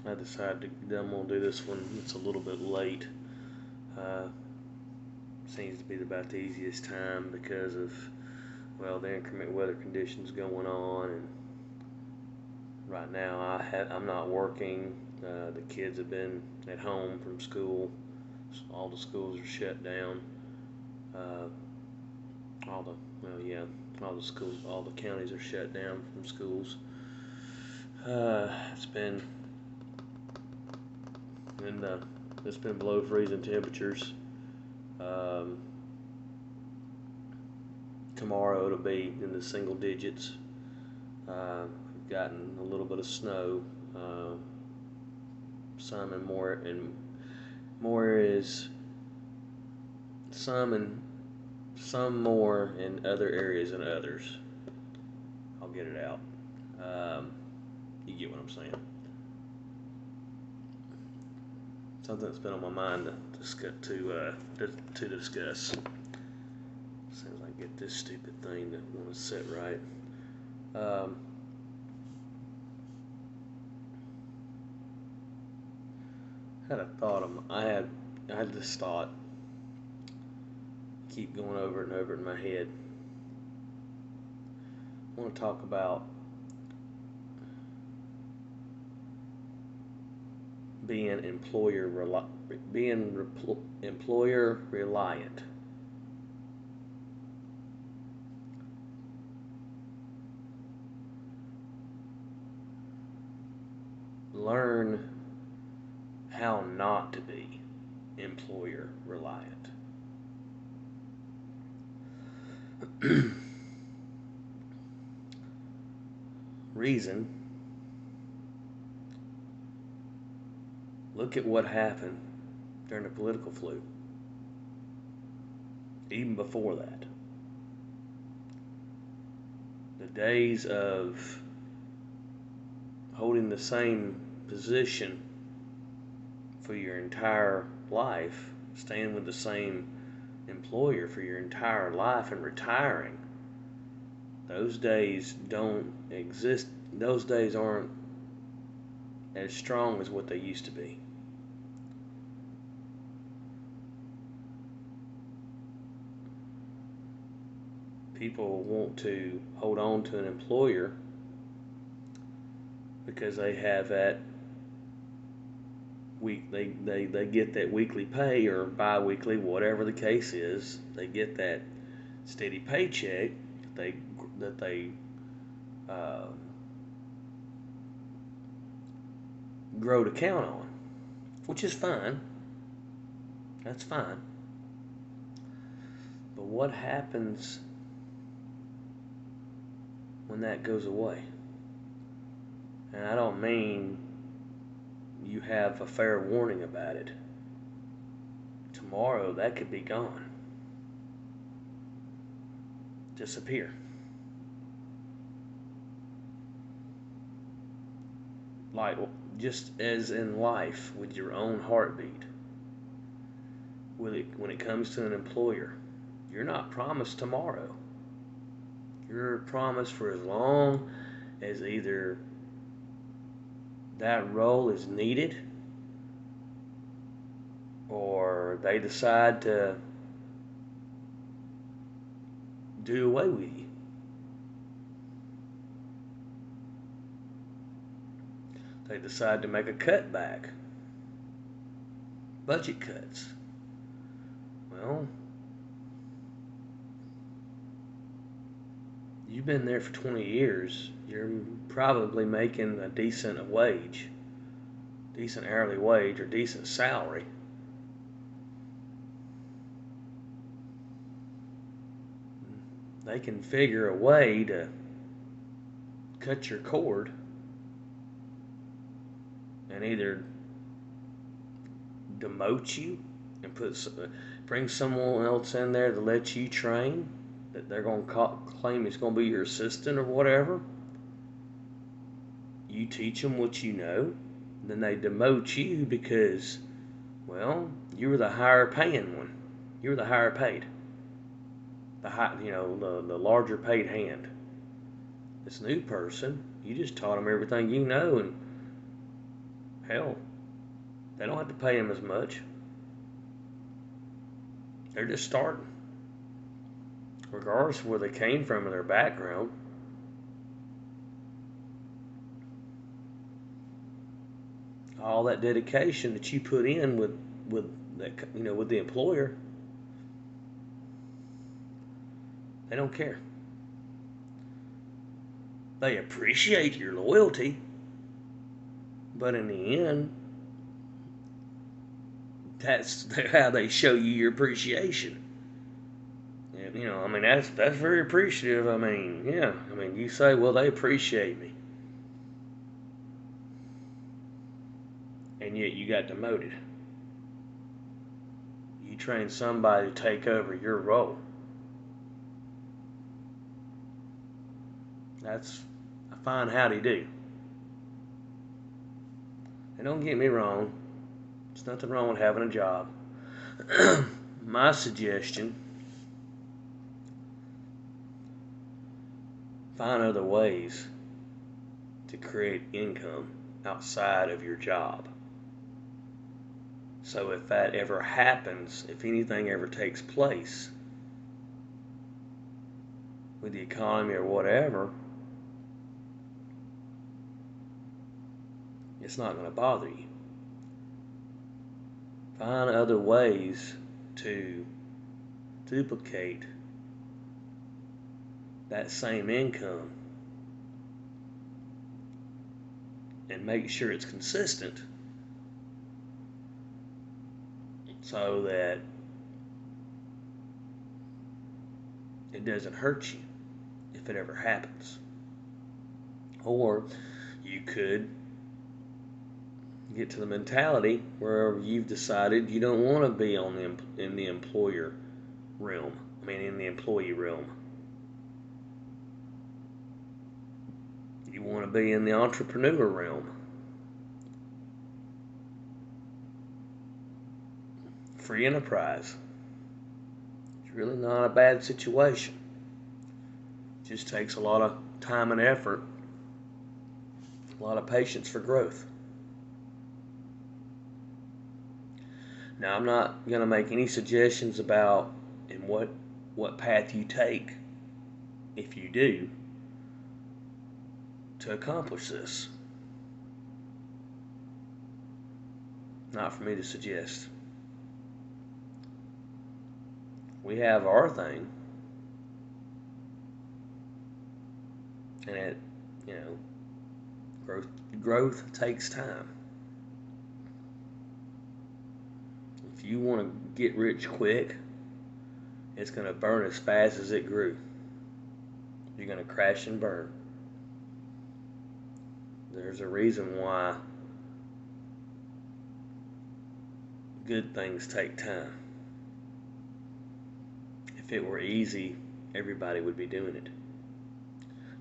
I decided that I'm going to do this one. It's a little bit late. Uh, Seems to be about the easiest time because of, well, the inclement weather conditions going on, and right now I'm not working. The kids have been at home from school. So all the schools are shut down. Uh, yeah, all the schools, all the counties are shut down from schools. It's been in the it's been below freezing temperatures. Um, Tomorrow it'll be in the single digits. We've gotten a little bit of snow. Uh, some and more is some and some more in other areas than others. I'll get it out. Um, you get what I'm saying. Something that's been on my mind to discuss. As soon as I get this stupid thing that I want to set right. Um, had a thought. I had this thought. Keep going over and over in my head. I want to talk about being employer reliant. Learn how not to be employer reliant. Reason, look at what happened during the political flu. Even before that, the days of holding the same position for your entire life, staying with the same employer for your entire life and retiring, those days don't exist. Those days aren't as strong as what they used to be. People want to hold on to an employer because they have that they get that weekly pay or bi-weekly, whatever the case is. They get that steady paycheck that they uh, grow to count on, which is fine. That's fine. But what happens when that goes away? And I don't mean you have a fair warning about it. Tomorrow that could be gone. Disappear. Like, just as in life with your own heartbeat, when it comes to an employer, you're not promised tomorrow. You're promised for as long as either that role is needed or they decide to do away with you. They decide to make a cutback, budget cuts. Well, you've been there for 20 years. You're probably making a decent hourly wage, or decent salary. They can figure a way to cut your cord and either demote you and bring someone else in there to let you train, that they're going to claim it's going to be your assistant or whatever. You teach them what you know, then they demote you because, well, you were the higher paying one. You were the higher paid, the larger paid hand. This new person, you just taught them everything you know, and Hell, they don't have to pay them as much. They're just starting, regardless of where they came from or their background. All that dedication that you put in with that, with the employer, they don't care. They appreciate your loyalty, but in the end, that's how they show you your appreciation. And, that's very appreciative. Yeah. You say, well, they appreciate me, and yet you got demoted. You trained somebody to take over your role. That's a fine howdy do. And don't get me wrong, there's nothing wrong with having a job. My suggestion, find other ways to create income outside of your job. So if that ever happens, if anything ever takes place with the economy or whatever, it's not going to bother you. Find other ways to duplicate that same income and make sure it's consistent so that it doesn't hurt you if it ever happens. Or you could get to the mentality where you've decided you don't want to be in the employer realm. In the employee realm. You want to be in the entrepreneur realm. Free enterprise. It's really not a bad situation. It just takes a lot of time and effort, a lot of patience for growth. Now, I'm not going to make any suggestions about what path you take, if you do, to accomplish this. Not for me to suggest. We have our thing, and growth takes time. If you want to get rich quick, it's going to burn as fast as it grew. You're going to crash and burn. There's a reason why good things take time. If it were easy, everybody would be doing it.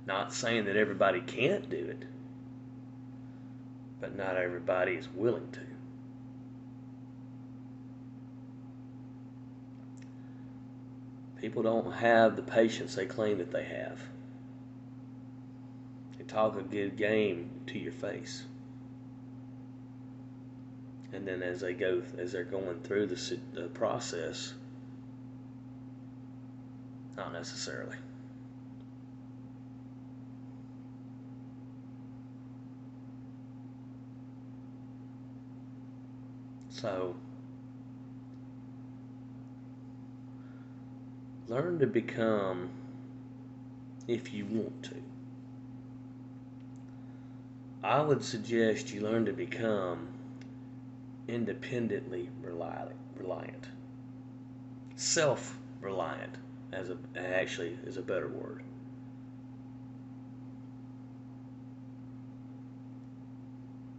Not saying that everybody can't do it, but not everybody is willing to. People don't have the patience they claim that they have. They talk a good game to your face. And then as they're going through the process, not necessarily. So, learn to become, if you want to. I would suggest you learn to become independently reliant. Self-reliant actually is a better word.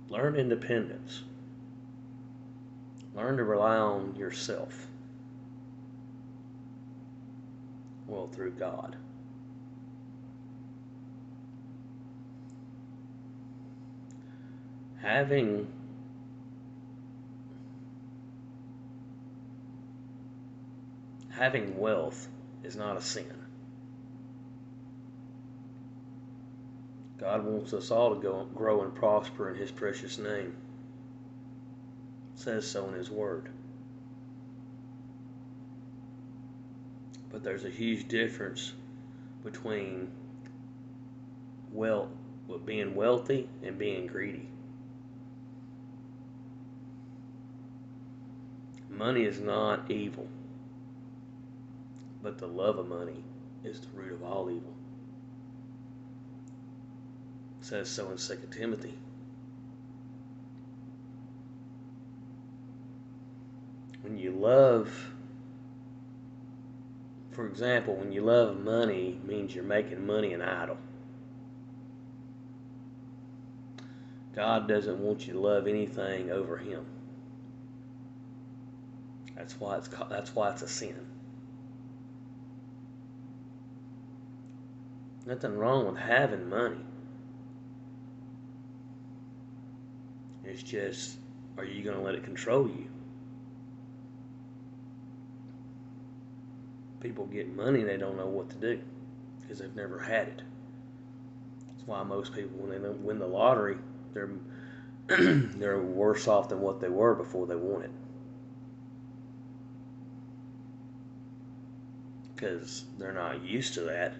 Learn independence. Learn to rely on yourself. Well, through God. Having wealth is not a sin. God wants us all to grow and prosper in His precious name. says so in His Word. But there's a huge difference between being wealthy and being greedy. Money is not evil, but the love of money is the root of all evil. It says so in 2 Timothy. When you love, for example, when you love money, it means you're making money an idol. God doesn't want you to love anything over Him. That's why it's a sin. Nothing wrong with having money. It's just, are you going to let it control you? People get money and they don't know what to do because they've never had it. That's why most people, when they win the lottery, they're worse off than what they were before they won it. Because they're not used to that,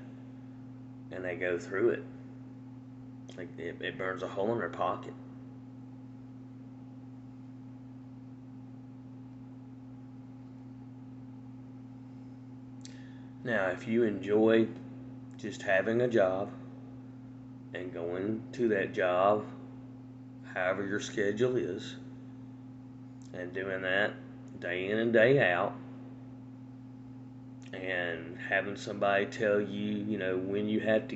and they go through it. Like it burns a hole in their pocket. Now, if you enjoy just having a job and going to that job, however your schedule is, and doing that day in and day out, and having somebody tell you, when you have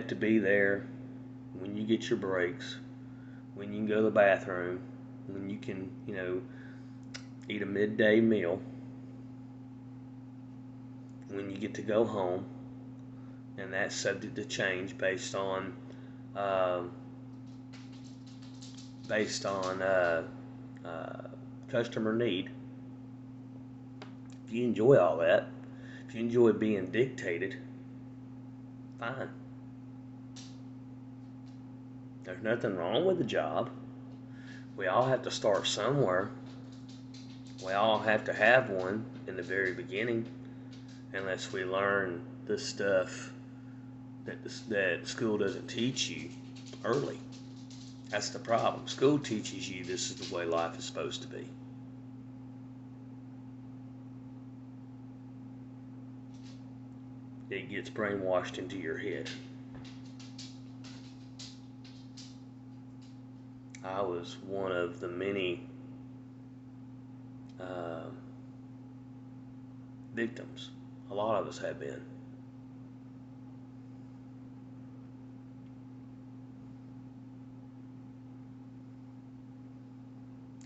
to be there, when you get your breaks, when you can go to the bathroom, when you can, eat a midday meal, when you get to go home, and that's subject to change based on customer need. If you enjoy all that, if you enjoy being dictated, fine. There's nothing wrong with the job. We all have to start somewhere. We all have to have one in the very beginning, unless we learn the stuff that school doesn't teach you early. That's the problem. School teaches you this is the way life is supposed to be. It gets brainwashed into your head. I was one of the many victims. A lot of us have been.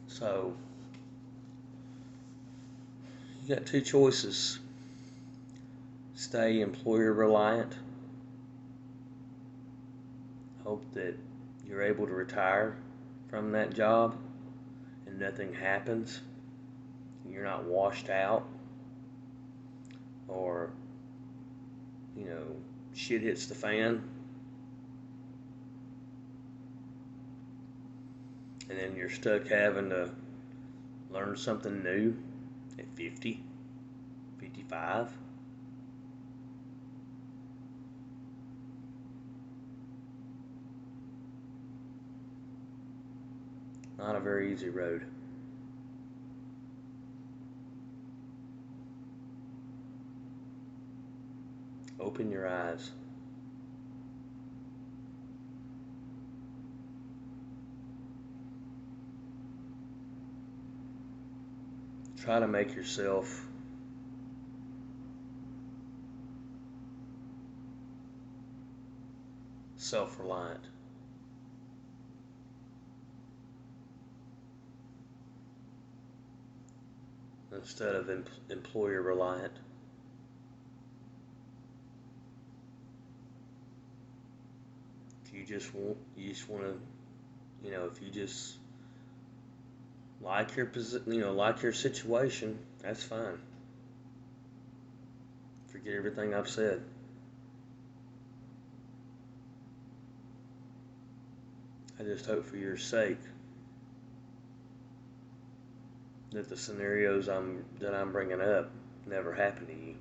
So, you got two choices. Stay employer reliant. Hope that you're able to retire from that job and nothing happens. You're not washed out. Or, shit hits the fan. And then you're stuck having to learn something new at 50, 55. Not a very easy road. Open your eyes. Try to make yourself self-reliant. Instead of employer reliant. If you just want to, if you just like your like your situation, that's fine. Forget everything I've said. I just hope for your sake that the scenarios that I'm bringing up never happen to you.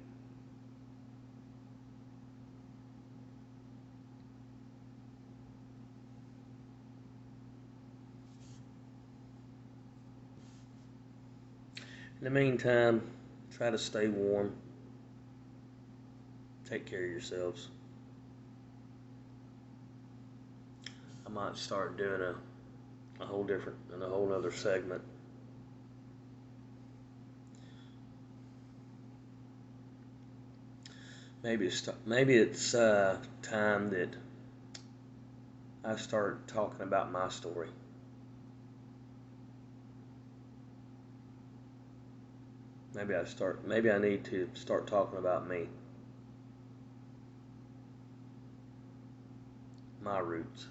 In the meantime, try to stay warm. Take care of yourselves. I might start doing a whole different and a whole other segment. Maybe it's time that I start talking about my story. Maybe I need to start talking about me, my roots,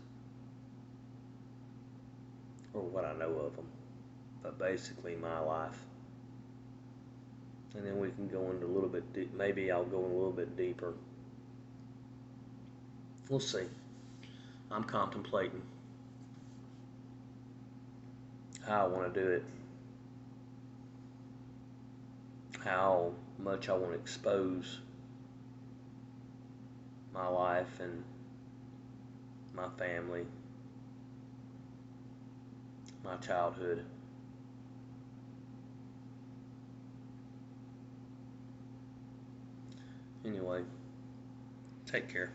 or what I know of them, but basically my life. And then we can go into a little bit deep. Maybe I'll go in a little bit deeper. We'll see. I'm contemplating how I want to do it, how much I want to expose my life and my family, my childhood. Anyway, take care.